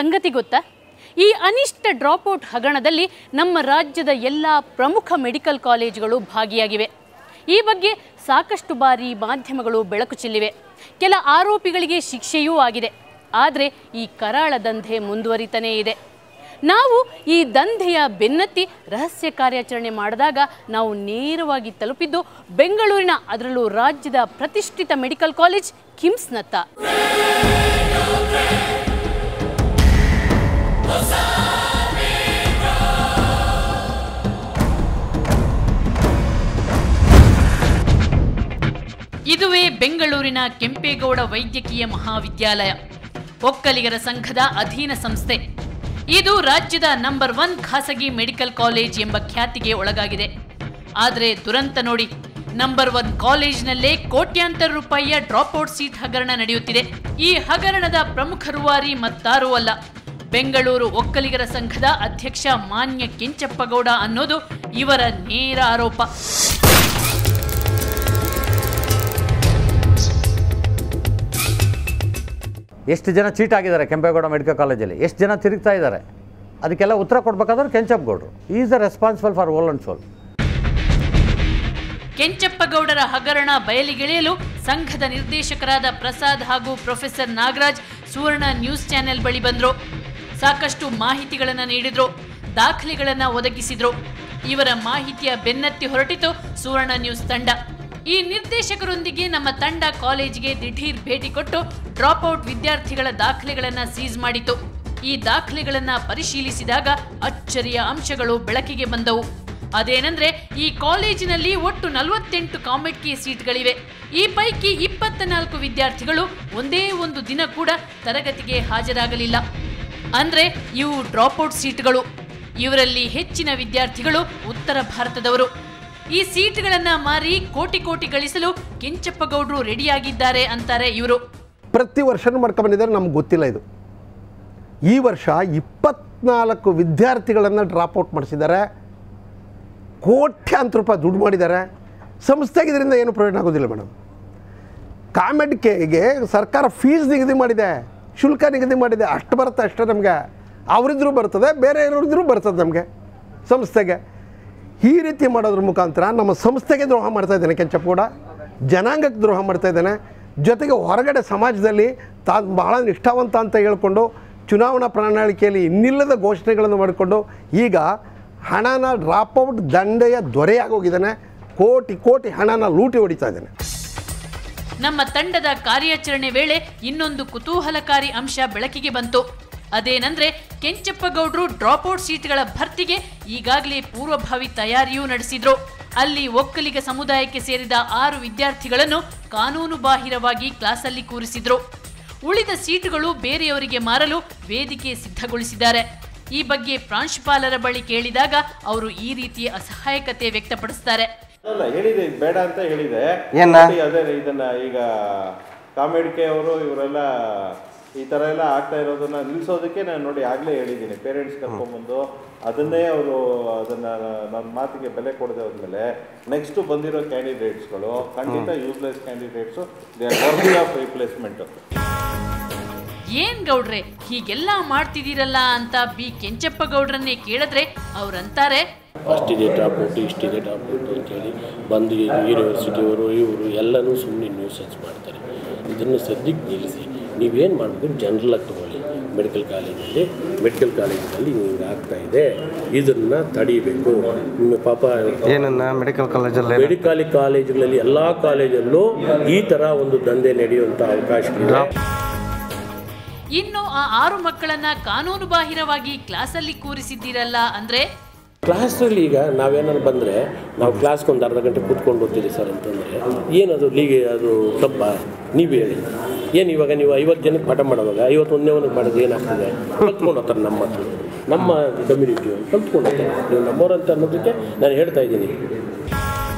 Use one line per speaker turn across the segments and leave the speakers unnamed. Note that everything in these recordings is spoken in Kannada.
ಸಂಗತಿ ಗೊತ್ತಾ? ಈ ಅನಿಷ್ಟ ಡ್ರಾಪ್ಔಟ್ ಹಗರಣದಲ್ಲಿ ನಮ್ಮ ರಾಜ್ಯದ ಎಲ್ಲ ಪ್ರಮುಖ ಮೆಡಿಕಲ್ ಕಾಲೇಜುಗಳು ಭಾಗಿಯಾಗಿವೆ. ಈ ಬಗ್ಗೆ ಸಾಕಷ್ಟು ಬಾರಿ ಮಾಧ್ಯಮಗಳು ಬೆಳಕು ಚೆಲ್ಲಿವೆ. ಕೆಲ ಆರೋಪಿಗಳಿಗೆ ಶಿಕ್ಷೆಯೂ ಆಗಿದೆ. ಆದರೆ ಈ ಕರಾಳ ದಂಧೆ ಮುಂದುವರಿತಾನೇ ಇದೆ. ನಾವು ಈ ದಂಧೆಯ ಬೆನ್ನತ್ತಿ ರಹಸ್ಯ ಕಾರ್ಯಾಚರಣೆ ಮಾಡಿದಾಗ ನಾವು ನೇರವಾಗಿ ತಲುಪಿದ್ದು ಬೆಂಗಳೂರಿನ, ಅದರಲ್ಲೂ ರಾಜ್ಯದ ಪ್ರತಿಷ್ಠಿತ ಮೆಡಿಕಲ್ ಕಾಲೇಜ್ ಕಿಮ್ಸ್ನತ್ತ. ಇದುವೇ ಬೆಂಗಳೂರಿನ ಕೆಂಪೇಗೌಡ ವೈದ್ಯಕೀಯ ಮಹಾವಿದ್ಯಾಲಯ, ಒಕ್ಕಲಿಗರ ಸಂಘದ ಅಧೀನ ಸಂಸ್ಥೆ. ಇದು ರಾಜ್ಯದ ನಂಬರ್ 1 ಖಾಸಗಿ ಮೆಡಿಕಲ್ ಕಾಲೇಜ್ ಎಂಬ ಖ್ಯಾತಿಗೆ ಒಳಗಾಗಿದೆ. ಆದರೆ ದುರಂತ ನೋಡಿ, ನಂಬರ್ 1 ಕಾಲೇಜಿನಲ್ಲೇ ಕೋಟ್ಯಾಂತರ ರೂಪಾಯಿಯ ಡ್ರಾಪ್ಔಟ್ ಸೀಟ್ ಹಗರಣ ನಡೆಯುತ್ತಿದೆ. ಈ ಹಗರಣದ ಪ್ರಮುಖ ರೂವಾರಿ ಮತ್ತಾರೂ ಅಲ್ಲ, ಬೆಂಗಳೂರು ಒಕ್ಕಲಿಗರ ಸಂಘದ ಅಧ್ಯಕ್ಷ ಮಾನ್ಯ ಕೆಂಚಪ್ಪಗೌಡ ಅನ್ನೋದು ಇವರ ನೇರ ಆರೋಪ.
ಎಷ್ಟು ಜನ ಚೀಟ್ ಆಗಿದ್ದಾರೆ ಕೆಂಪೇಗೌಡ ಮೆಡಿಕಲ್ ಕಾಲೇಜಲ್ಲಿ, ಎಷ್ಟು ಜನ ತಿರುಗ್ತಾ ಇದ್ದಾರೆ, ಅದಕ್ಕೆಲ್ಲ ಉತ್ತರ ಕೊಡಬೇಕಾದ್ರೆ ಕೆಂಚಪ್ಪಗೌಡರು is the responsible for whole and soul.
ಕೆಂಚಪ್ಪಗೌಡರ ಹಗರಣ ಬಯಲಿಗೆಳೆಯಲು ಸಂಘದ ನಿರ್ದೇಶಕರಾದ ಪ್ರಸಾದ್ ಹಾಗೂ professor Nagaraj Suvarna news channel ಬಳಿ ಬಂದರು. ಸಾಕಷ್ಟು ಮಾಹಿತಿಗಳನ್ನು ನೀಡಿದ್ರು, ದಾಖಲೆಗಳನ್ನು ಒದಗಿಸಿದ್ರು. ಇವರ ಮಾಹಿತಿಯ ಬೆನ್ನತ್ತಿ ಹೊರಟಿತು ಸುವರ್ಣ ನ್ಯೂಸ್ ತಂಡ. ಈ ನಿರ್ದೇಶಕರೊಂದಿಗೆ ನಮ್ಮ ತಂಡ ಕಾಲೇಜಿಗೆ ದಿಢೀರ್ ಭೇಟಿ ಕೊಟ್ಟು ಡ್ರಾಪ್ಔಟ್ ವಿದ್ಯಾರ್ಥಿಗಳ ದಾಖಲೆಗಳನ್ನು ಸೀಸ್ ಮಾಡಿತು. ಈ ದಾಖಲೆಗಳನ್ನು ಪರಿಶೀಲಿಸಿದಾಗ ಅಚ್ಚರಿಯ ಅಂಶಗಳು ಬೆಳಕಿಗೆ ಬಂದವು. ಅದೇನೆಂದ್ರೆ, ಈ ಕಾಲೇಜಿನಲ್ಲಿ ಒಟ್ಟು 48 ಕಾಮೆಡ್ಕೆ ಸೀಟ್ಗಳಿವೆ. ಈ ಪೈಕಿ 24 ವಿದ್ಯಾರ್ಥಿಗಳು ಒಂದೇ ಒಂದು ದಿನ ಕೂಡ ತರಗತಿಗೆ ಹಾಜರಾಗಲಿಲ್ಲ. ಅಂದ್ರೆ ಇವು ಡ್ರಾಪ್ಔಟ್ ಸೀಟ್ಗಳು. ಇವರಲ್ಲಿ ಹೆಚ್ಚಿನ ವಿದ್ಯಾರ್ಥಿಗಳು ಉತ್ತರ ಭಾರತದವರು. ಈ ಸೀಟ್ಗಳನ್ನು ಮಾರಿ ಕೋಟಿ ಕೋಟಿ ಗಳಿಸಲು ಕೆಂಚಪ್ಪಗೌಡರು ರೆಡಿಯಾಗಿದ್ದಾರೆ ಅಂತಾರೆ ಇವರು.
ಪ್ರತಿ ವರ್ಷನೂ ಮಾಡ್ಕೊಂಡ್ಬಂದಿದ್ದಾರೆ, ನಮ್ಗೆ ಗೊತ್ತಿಲ್ಲ ಇದು. ಈ ವರ್ಷ 24 ವಿದ್ಯಾರ್ಥಿಗಳನ್ನು ಡ್ರಾಪ್ಔಟ್ ಮಾಡಿಸಿದ್ದಾರೆ, ಕೋಟ್ಯಾಂತರ ರೂಪಾಯಿ ದುಡ್ಡು ಮಾಡಿದ್ದಾರೆ. ಸಂಸ್ಥೆಗೆ ಇದರಿಂದ ಏನು ಪ್ರಯೋಜನ ಆಗೋದಿಲ್ಲ ಮೇಡಮ್. ಕಾಮೆಡ್ಕೆಗೆ ಸರ್ಕಾರ ಫೀಸ್ ನಿಗದಿ ಮಾಡಿದೆ, ಶುಲ್ಕ ನಿಗದಿ ಮಾಡಿದೆ, ಅಷ್ಟು ಬರುತ್ತೆ ಅಷ್ಟೇ. ನಮಗೆ ಅವರಿದ್ರೂ ಬರ್ತದೆ, ಬೇರೆ ಇರೋರಿದ್ರೂ ಬರ್ತದೆ ನಮಗೆ ಸಂಸ್ಥೆಗೆ. ಈ ರೀತಿ ಮಾಡೋದ್ರ ಮುಖಾಂತರ ನಮ್ಮ ಸಂಸ್ಥೆಗೆ ದ್ರೋಹ ಮಾಡ್ತಾ ಇದ್ದಾನೆ ಕೆಂಚಪ್ಪಗೌಡ, ಜನಾಂಗಕ್ಕೆ ದ್ರೋಹ ಮಾಡ್ತಾ ಇದ್ದಾನೆ. ಜೊತೆಗೆ ಹೊರಗಡೆ ಸಮಾಜದಲ್ಲಿ ತಾನು ಬಹಳ ನಿಷ್ಠಾವಂತ ಅಂತ ಹೇಳ್ಕೊಂಡು ಚುನಾವಣಾ ಪ್ರಣಾಳಿಕೆಯಲ್ಲಿ ಇನ್ನಿಲ್ಲದ ಘೋಷಣೆಗಳನ್ನು ಮಾಡಿಕೊಂಡು ಈಗ ಹಣನ ಡ್ರಾಪ್ಔಟ್ ದಂಧೆಯ ದೊರೆಯಾಗೋಗಿದ್ದಾನೆ. ಕೋಟಿ ಕೋಟಿ ಹಣನ ಲೂಟಿ ಹೊಡಿತಾ ಇದ್ದಾನೆ.
ನಮ್ಮ ತಂಡದ ಕಾರ್ಯಾಚರಣೆ ವೇಳೆ ಇನ್ನೊಂದು ಕುತೂಹಲಕಾರಿ ಅಂಶ ಬೆಳಕಿಗೆ ಬಂತು. ಅದೇನೆಂದ್ರೆ, ಕೆಂಚಪ್ಪಗೌಡರು ಡ್ರಾಪ್ಔಟ್ ಸೀಟ್ಗಳ ಭರ್ತಿಗೆ ಈಗಾಗಲೇ ಪೂರ್ವಭಾವಿ ತಯಾರಿಯೂ ನಡೆಸಿದ್ರು. ಅಲ್ಲಿ ಒಕ್ಕಲಿಗ ಸಮುದಾಯಕ್ಕೆ ಸೇರಿದ 6 ವಿದ್ಯಾರ್ಥಿಗಳನ್ನು ಕಾನೂನು ಬಾಹಿರವಾಗಿ ಕ್ಲಾಸಲ್ಲಿ ಕೂರಿಸಿದ್ರು. ಉಳಿದ ಸೀಟುಗಳು ಬೇರೆಯವರಿಗೆ ಮಾರಲು ವೇದಿಕೆ ಸಿದ್ಧಗೊಳಿಸಿದ್ದಾರೆ. ಈ ಬಗ್ಗೆ ಪ್ರಾಂಶುಪಾಲರ ಬಳಿ ಕೇಳಿದಾಗ ಅವರು ಈ ರೀತಿಯ ಅಸಹಾಯಕತೆ ವ್ಯಕ್ತಪಡಿಸ್ತಾರೆ.
ಹೇಳಿದೆ ಬೇಡ ಅಂತ ಹೇಳಿದೆ. ಅದೇ ಇದನ್ನ ಈಗ ಕಾಮೆಡ್ಕೆ ಅವರು ಇವರೆಲ್ಲ ಈ ಥರ ಎಲ್ಲ ಆಗ್ತಾ ಇರೋದನ್ನ ನಿಲ್ಲಿಸೋದಕ್ಕೆ ನಾನು ನೋಡಿ ಆಗಲೇ ಹೇಳಿದ್ದೀನಿ. ಪೇರೆಂಟ್ಸ್ ಕರ್ಕೊಂಡ್ಬಂದು ಅದನ್ನೇ ಅವರು ಅದನ್ನ ನನ್ನ ಮಾತಿಗೆ ಬೆಲೆ ಕೊಡದೆ ಹೋದ್ಮೇಲೆ ನೆಕ್ಸ್ಟ್ ಬಂದಿರೋ ಕ್ಯಾಂಡಿಡೇಟ್ಸ್ಗಳು ಖಂಡಿತ useless candidates, they are worthy of replacement.
ಏನ್ ಗೌಡ್ರೆ ಹೀಗೆಲ್ಲ ಮಾಡ್ತಿದ್ದೀರಲ್ಲ ಅಂತ ಬಿ ಕೆಂಚಪ್ಪಗೌಡ್ರನ್ನೇ ಕೇಳಿದ್ರೆ ಅವ್ರಂತಾರೆ,
ಅಷ್ಟಿದೆ ಡ್ರಾಪ್ಔಟ್ ಇಷ್ಟಿದೆ ಡ್ರಾಪ್ಔಟ್ ಅಂತೇಳಿ ಬಂದು ಯೂನಿವರ್ಸಿಟಿಯವರು ಇವರು ಎಲ್ಲನೂ ಸುಮ್ಮನೆ ನ್ಯೂಸೆನ್ಸ್ ಮಾಡ್ತಾರೆ. ಇದನ್ನು ಸದ್ಯಕ್ಕೆ ನಿಲ್ಲಿಸಿ ನೀವೇನು ಮಾಡಬೇಕು, ಜನರಲಾಗಿ ತೊಗೊಳ್ಳಿ. ಮೆಡಿಕಲ್ ಕಾಲೇಜಿನಲ್ಲಿ ಹಿಂಗೆ ಆಗ್ತಾ ಇದೆ, ಇದನ್ನು ತಡೀಬೇಕು. ಪಾಪ
ಏನನ್ನ ಮೆಡಿಕಲ್
ಕಾಲೇಜುಗಳಲ್ಲಿ ಎಲ್ಲ ಕಾಲೇಜಲ್ಲೂ ಈ ಥರ ಒಂದು ದಂಧೆ ನಡೆಯುವಂಥ ಅವಕಾಶ ಇದೆ.
ಇನ್ನು ಆ 6 ಮಕ್ಕಳನ್ನ ಕಾನೂನು ಬಾಹಿರವಾಗಿ ಕ್ಲಾಸಲ್ಲಿ ಕೂರಿಸಿದ್ದೀರಲ್ಲ ಅಂದ್ರೆ,
ಕ್ಲಾಸಲ್ಲಿ ಈಗ ನಾವೇನಾದ್ರು ಬಂದರೆ ನಾವು ಕ್ಲಾಸ್ಗೆ ಒಂದು ಅರ್ಧ ಗಂಟೆ ಕೂತ್ಕೊಂಡು ಓದ್ತೀರಿ ಸರ್ ಅಂತಂದರೆ ಏನದು ಅದು ತಪ್ಪ? ನೀವು ಹೇಳಿ. ಏನು ಇವಾಗ ನೀವು 50 ಜನಕ್ಕೆ ಪಾಠ ಮಾಡೋವಾಗ 51ನೇ ಮಾಡೋದು ಏನಾಗ್ತದೆ? ಕಲ್ತ್ಕೊಂಡು ಹೋಗ್ತಾರೆ ನಮ್ಮ ಮಕ್ಕಳು, ನಮ್ಮ ಕಮ್ಯುನಿಟಿ ಕಲ್ತ್ಕೊಂಡು ಹೋಗ್ತಾರೆ. ನೀವು ನಮ್ಮವ್ರಂತ ಅನ್ನೋದಕ್ಕೆ ನಾನು ಹೇಳ್ತಾ ಇದ್ದೀನಿ.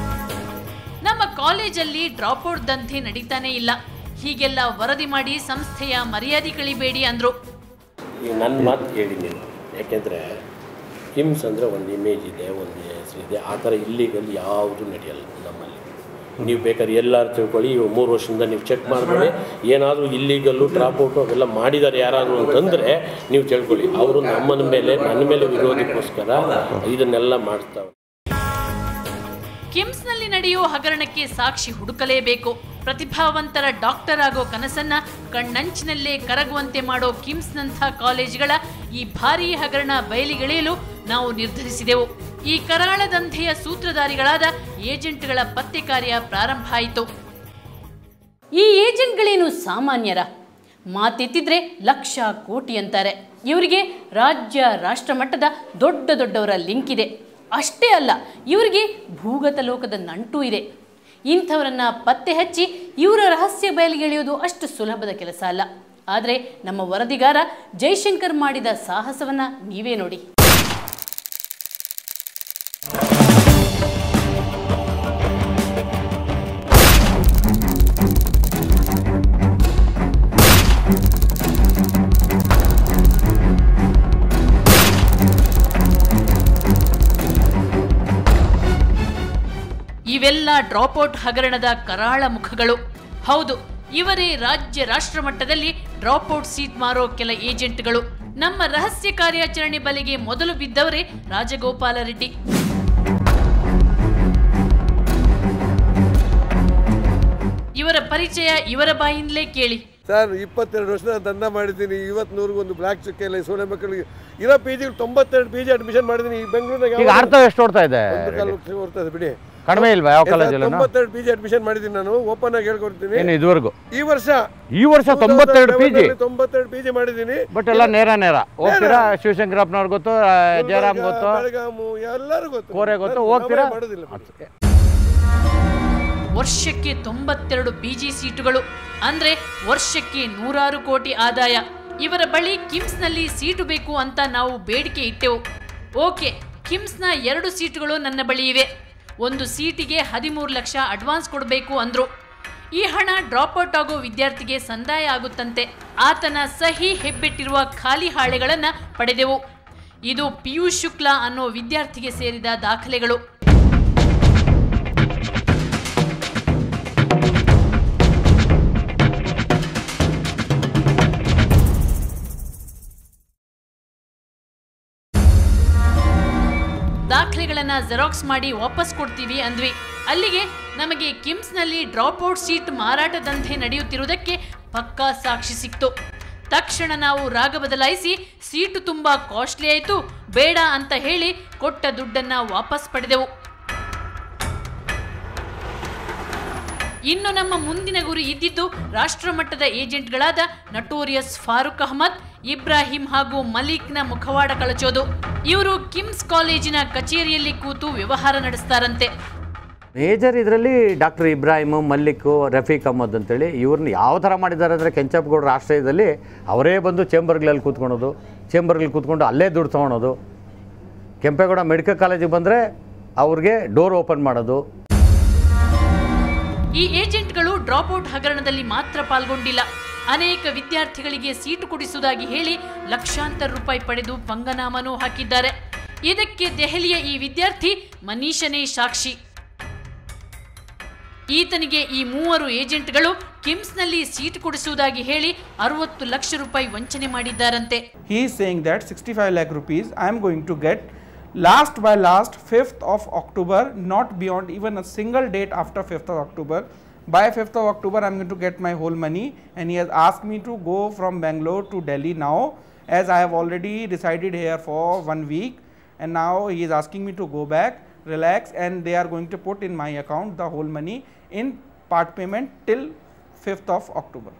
ನಮ್ಮ ಕಾಲೇಜಲ್ಲಿ ಡ್ರಾಪ್ಔಟ್ ದಂಧೆ ನಡೀತಾನೆ ಇಲ್ಲ, ಹೀಗೆಲ್ಲ ವರದಿ ಮಾಡಿ ಸಂಸ್ಥೆಯ ಮರ್ಯಾದೆ ಕಳಿಬೇಡಿ ಅಂದರು.
ಈಗ ನನ್ನ ಮಾತು ಕೇಳಿ ನೀವು, ಯಾಕೆಂದರೆ ಕಿಮ್ಸ್ ಅಂದರೆ ಒಂದು ಇಮೇಜ್ ಇದೆ, ಒಂದು ಹೆಸರಿದೆ. ಆ ಥರ ಇಲ್ಲಿಗಲ್ಲಿ ಯಾವುದೂ ನಡೆಯಲ್ಲ ನಮ್ಮಲ್ಲಿ. ನೀವು ಬೇಕಾದ್ರೆ ಎಲ್ಲರೂ ತಿಳ್ಕೊಳ್ಳಿ. ಇವು 3 ವರ್ಷದಿಂದ ನೀವು ಚೆಕ್ ಮಾಡ್ಕೊಳ್ಳಿ. ಏನಾದರೂ ಇಲ್ಲಿಗಲ್ಲು ಡ್ರಾಪ್ಔಟು ಅವೆಲ್ಲ ಮಾಡಿದ್ದಾರೆ ಯಾರಾದರೂ ಅಂತಂದರೆ ನೀವು ತಿಳ್ಕೊಳ್ಳಿ. ಅವರು ನನ್ನ ಮೇಲೆ ವಿರೋಧಕ್ಕೋಸ್ಕರ ಇದನ್ನೆಲ್ಲ ಮಾಡ್ತಾವೆ.
ಕಿಮ್ಸ್ನಲ್ಲಿ ನಡೆಯುವ ಹಗರಣಕ್ಕೆ ಸಾಕ್ಷಿ ಹುಡುಕಲೇಬೇಕು. ಪ್ರತಿಭಾವಂತರ ಡಾಕ್ಟರ್ ಆಗೋ ಕನಸನ್ನ ಕಣ್ಣಂಚಿನಲ್ಲೇ ಕರಗುವಂತೆ ಮಾಡೋ ಕಿಮ್ಸ್ನಂಥ ಕಾಲೇಜುಗಳ ಈ ಭಾರೀ ಹಗರಣ ಬಯಲಿಗೆಳೆಯಲು ನಾವು ನಿರ್ಧರಿಸಿದೆವು. ಈ ಕರಾಳ ದಂಧೆಯ ಸೂತ್ರಧಾರಿಗಳಾದ ಏಜೆಂಟ್ಗಳ ಪತ್ತೆ ಕಾರ್ಯ ಪ್ರಾರಂಭ ಆಯಿತು. ಈ ಏಜೆಂಟ್ಗಳೇನು ಸಾಮಾನ್ಯರ? ಮಾತೆತ್ತಿದ್ರೆ ಲಕ್ಷ ಕೋಟಿ ಅಂತಾರೆ. ಇವರಿಗೆ ರಾಜ್ಯ ರಾಷ್ಟ್ರ ಮಟ್ಟದ ದೊಡ್ಡವರ ಲಿಂಕ್ ಇದೆ. ಅಷ್ಟೇ ಅಲ್ಲ, ಇವರಿಗೆ ಭೂಗತ ಲೋಕದ ನಂಟು ಇದೆ. ಇಂಥವರನ್ನ ಪತ್ತೆ ಹಚ್ಚಿ ಇವರ ರಹಸ್ಯ ಬಯಲಿಗೆಳೆಯೋದು ಅಷ್ಟು ಸುಲಭದ ಕೆಲಸ ಅಲ್ಲ. ಆದರೆ ನಮ್ಮ ವರದಿಗಾರ ಜೈಶಂಕರ್ ಮಾಡಿದ ಸಾಹಸವನ್ನ ನೀವೇ ನೋಡಿ. ಇವೆಲ್ಲ ಡ್ರಾಪ್ಔಟ್ ಹಗರಣದ ಕರಾಳ ಮುಖಗಳು. ಹೌದು, ಇವರೇ ರಾಜ್ಯ ರಾಷ್ಟ್ರ ಮಟ್ಟದಲ್ಲಿ ಡ್ರಾಪ್ಔಟ್ ಸೀಟ್ ಮಾರೋ ಕೆಲ ಏಜೆಂಟ್ಗಳು. ನಮ್ಮ ರಹಸ್ಯ ಕಾರ್ಯಾಚರಣೆ ಬಲೆಗೆ ಮೊದಲು ಬಿದ್ದವರೇ ರಾಜಗೋಪಾಲ ರೆಡ್ಡಿ. ಇವರ ಪರಿಚಯ ಇವರ ಬಾಯಿಂದಲೇ ಕೇಳಿ.
ಸರ್, 22 ವರ್ಷದ ದಂಧ ಮಾಡಿದ್ದೀನಿ. 100 ಬ್ಲಾಕ್ ಚೆಕ್ ಇಲ್ಲ. ಸೋನೆ ಮಕ್ಕಳಿಗೆ ಇರೋ PG 92 PG ಅಡ್ಮಿಷನ್ ಮಾಡಿದ್ದೀನಿ. ಬೆಂಗಳೂರಿನಾಗ
ಈಗ ಅರ್ಥ ಎಷ್ಟು ಓಡ್ತಾ ಇದೆ?
ಓಡ್ತದೆ ಬಿಡಿ,
ಕಡಿಮೆ ಇಲ್ವಾ ಯಾವ ಕಾಲೇಜಲ್ಲಿ?
92 PG ಅಡ್ಮಿಷನ್ ಮಾಡಿದ್ದೀನಿ ನಾನು. ಓಪನ್ ಆಗಿ ಹೇಳ್ಕೊಡ್ತೀನಿ.
ಇದುವರೆಗೂ
ಈ ವರ್ಷ
92
PG ಮಾಡಿದ್ದೀನಿ.
ಬಟ್ ಎಲ್ಲ ನೇರ ಹೋಗ್ತೀರಾ? ಶಿವಶಂಕರಪ್ಪನವ್ರು ಗೊತ್ತು, ಜಯರಾಮ್ ಗೊತ್ತು,
ಬೆಳಗಾಮು ಎಲ್ಲರೂ ಗೊತ್ತು,
ಕೋರೆ ಗೊತ್ತು, ಹೋಗ್ತೀರಾ?
ವರ್ಷಕ್ಕೆ 92 PG ಸೀಟುಗಳು ಅಂದ್ರೆ ವರ್ಷಕ್ಕೆ 100 ಕೋಟಿ ಆದಾಯ. ಇವರ ಬಳಿ ಕಿಮ್ಸ್ನಲ್ಲಿ ಸೀಟು ಬೇಕು ಅಂತ ನಾವು ಬೇಡಿಕೆ ಇಟ್ಟೆವು. ಓಕೆ, ಕಿಮ್ಸ್ನ 2 ಸೀಟುಗಳು ನನ್ನ ಬಳಿ ಇವೆ. ಒಂದು ಸೀಟಿಗೆ 13 ಲಕ್ಷ ಅಡ್ವಾನ್ಸ್ ಕೊಡಬೇಕು ಅಂದ್ರು. ಈ ಹಣ ಡ್ರಾಪ್ಔಟ್ ಆಗೋ ವಿದ್ಯಾರ್ಥಿಗೆ ಸಂದಾಯ ಆಗುತ್ತಂತೆ. ಆತನ ಸಹಿ ಹೆಬ್ಬೆಟ್ಟಿರುವ ಖಾಲಿ ಹಾಳೆಗಳನ್ನು ಪಡೆದೆವು. ಇದು ಪಿಯೂಷ್ ಶುಕ್ಲಾ ಅನ್ನೋ ವಿದ್ಯಾರ್ಥಿಗೆ ಸೇರಿದ ದಾಖಲೆಗಳು. ದಾಖಲೆಗಳನ್ನು ಜೆರಾಕ್ಸ್ ಮಾಡಿ ವಾಪಸ್ ಕೊಡ್ತೀವಿ ಅಂದ್ವಿ. ಅಲ್ಲಿಗೆ ನಮಗೆ ಕಿಮ್ಸ್ನಲ್ಲಿ ಡ್ರಾಪ್ಔಟ್ ಸೀಟ್ ಮಾರಾಟ ದಂಧೆ ನಡೆಯುತ್ತಿರುವುದಕ್ಕೆ ಪಕ್ಕಾ ಸಾಕ್ಷಿ ಸಿಕ್ತು. ತಕ್ಷಣ ನಾವು ರಾಗ ಬದಲಾಯಿಸಿ ಸೀಟು ತುಂಬ ಕಾಸ್ಟ್ಲಿ ಆಯಿತು, ಬೇಡ ಅಂತ ಹೇಳಿ ಕೊಟ್ಟ ದುಡ್ಡನ್ನು ವಾಪಸ್ ಪಡೆದೆವು. ಇನ್ನು ನಮ್ಮ ಮುಂದಿನ ಗುರಿ ಇದ್ದಿದ್ದು ರಾಷ್ಟ್ರಮಟ್ಟದ ಏಜೆಂಟ್ಗಳಾದ ನಟೋರಿಯಸ್ ಫಾರೂಕ್ ಅಹಮದ್, ಇಬ್ರಾಹಿಂ ಹಾಗೂ ಮಲಿಕ್ನ ಮುಖವಾಡ ಕಳಚೋದು. ಇವರು ಕಿಮ್ಸ್ ಕಾಲೇಜಿನ ಕಚೇರಿಯಲ್ಲಿ ಕೂತು ವ್ಯವಹಾರ ನಡೆಸ್ತಾರಂತೆ.
ಮೇಜರ್ ಇದರಲ್ಲಿ ಡಾಕ್ಟರ್ ಇಬ್ರಾಹಿಮು, ಮಲ್ಲಿಕ್, ರಫೀಕ್ ಅಹಮದ್ ಅಂತೇಳಿ ಇವ್ರನ್ನ ಯಾವ ಥರ ಮಾಡಿದ್ದಾರೆ ಅಂದರೆ, ಕೆಂಚಪ್ಪಗೌಡರ ಆಶ್ರಯದಲ್ಲಿ ಅವರೇ ಬಂದು ಚೇಂಬರ್ಗಳಲ್ಲಿ ಕೂತ್ಕೊಳೋದು, ಚೇಂಬರ್ಗಳಲ್ಲಿ ಕೂತ್ಕೊಂಡು ಅಲ್ಲೇ ದುಡ್ಡು ತೊಗೊಳೋದು. ಕೆಂಪೇಗೌಡ ಮೆಡಿಕಲ್ ಕಾಲೇಜಿಗೆ ಬಂದರೆ ಅವ್ರಿಗೆ ಡೋರ್ ಓಪನ್ ಮಾಡೋದು.
ಈ ಏಜೆಂಟ್ಗಳು ಡ್ರಾಪ್ಔಟ್ ಹಗರಣದಲ್ಲಿ ಮಾತ್ರ ಪಾಲ್ಗೊಂಡಿಲ್ಲ. ಅನೇಕ ವಿದ್ಯಾರ್ಥಿಗಳಿಗೆ ಸೀಟು ಕೊಡಿಸುವುದಾಗಿ ಹೇಳಿ ಲಕ್ಷಾಂತರ ರೂಪಾಯಿ ಪಡೆದು ಪಂಗನಾಮನೂ ಹಾಕಿದ್ದಾರೆ. ಇದಕ್ಕೆ ದೆಹಲಿಯ ಈ ವಿದ್ಯಾರ್ಥಿ ಮನೀಷನೇ ಸಾಕ್ಷಿ. ಈತನಿಗೆ ಈ 3 ಏಜೆಂಟ್ಗಳು ಕಿಮ್ಸ್ನಲ್ಲಿ ಸೀಟು ಕೊಡಿಸುವುದಾಗಿ ಹೇಳಿ 60 ಲಕ್ಷ ರೂಪಾಯಿ ವಂಚನೆ ಮಾಡಿದ್ದಾರಂತೆ.
He is saying that 65 lakh rupees I am going to get last 5th of October, not beyond even a single date after 5th of October. By 5th of October I am going to get my whole money, and he has asked me to go from Bangalore to Delhi now, as I have already resided here for 1 week, and now he is asking me to go back, relax, and they are going to put in my account the whole money in part payment till 5th of October.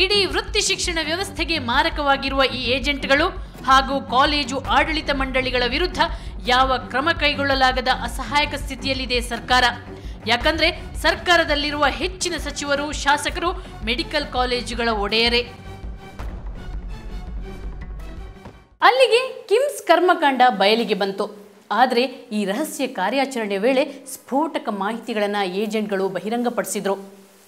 ಇಡೀ ವೃತ್ತಿ ಶಿಕ್ಷಣ ವ್ಯವಸ್ಥೆಗೆ ಮಾರಕವಾಗಿರುವ ಈ ಏಜೆಂಟ್ಗಳು ಹಾಗೂ ಕಾಲೇಜು ಆಡಳಿತ ಮಂಡಳಿಗಳ ವಿರುದ್ಧ ಯಾವ ಕ್ರಮ ಕೈಗೊಳ್ಳಲಾಗದ ಅಸಹಾಯಕ ಸ್ಥಿತಿಯಲ್ಲಿದೆ ಸರ್ಕಾರ. ಯಾಕಂದ್ರೆ ಸರ್ಕಾರದಲ್ಲಿರುವ ಹೆಚ್ಚಿನ ಸಚಿವರು, ಶಾಸಕರು ಮೆಡಿಕಲ್ ಕಾಲೇಜುಗಳ ಒಡೆಯರೇ. ಅಲ್ಲಿಗೆ ಕಿಮ್ಸ್ ಕರ್ಮಕಾಂಡ ಬಯಲಿಗೆ ಬಂತು. ಆದರೆ ಈ ರಹಸ್ಯ ಕಾರ್ಯಾಚರಣೆ ವೇಳೆ ಸ್ಫೋಟಕ ಮಾಹಿತಿಗಳನ್ನು ಏಜೆಂಟ್ಗಳು ಬಹಿರಂಗಪಡಿಸಿದ್ರು.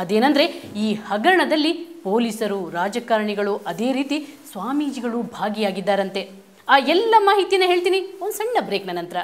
ಅದೇನೆಂದರೆ, ಈ ಹಗರಣದಲ್ಲಿ ಪೊಲೀಸರು, ರಾಜಕಾರಣಿಗಳು, ಅದೇ ರೀತಿ ಸ್ವಾಮೀಜಿಗಳು ಭಾಗಿಯಾಗಿದ್ದಾರಂತೆ. ಆ ಎಲ್ಲ ಮಾಹಿತಿನ ಹೇಳ್ತೀನಿ ಒಂದು ಸಣ್ಣ ಬ್ರೇಕ್ನ ನಂತರ.